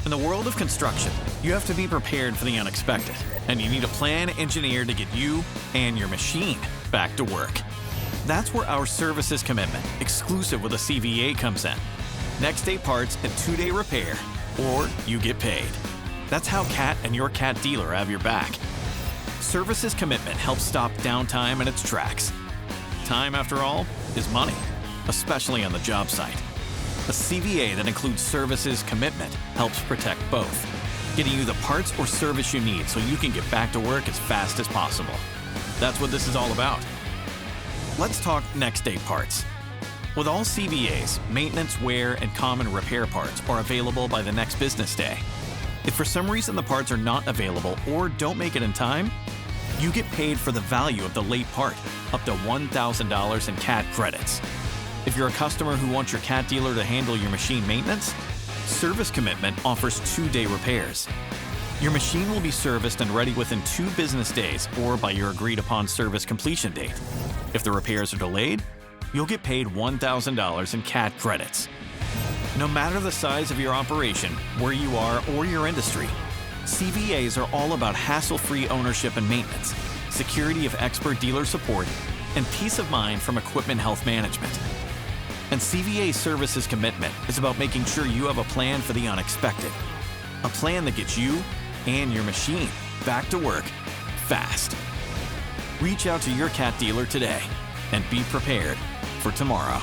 In the world of construction, you have to be prepared for the unexpected, and you need a plan engineer to get you and your machine back to work. That's where our services commitment, exclusive with a CVA, comes in. Next-day parts and 2-day repair, or you get paid. That's how CAT and your CAT dealer have your back. Services commitment helps stop downtime in its tracks. Time, after all, is money, especially on the job site. A CVA that includes services commitment helps protect both, getting you the parts or service you need so you can get back to work as fast as possible. That's what this is all about. Let's talk next-day parts. With all CVAs, maintenance, wear, and common repair parts are available by the next business day. If for some reason the parts are not available or don't make it in time, you get paid for the value of the late part, up to $1,000 in CAT credits. If you're a customer who wants your CAT dealer to handle your machine maintenance, Service Commitment offers 2-day repairs. Your machine will be serviced and ready within 2 business days or by your agreed-upon service completion date. If the repairs are delayed, you'll get paid $1,000 in CAT credits. No matter the size of your operation, where you are, or your industry, CVAs are all about hassle-free ownership and maintenance, security of expert dealer support, and peace of mind from equipment health management. And CVA Services Commitment is about making sure you have a plan for the unexpected. A plan that gets you and your machine back to work fast. Reach out to your CAT dealer today and be prepared for tomorrow.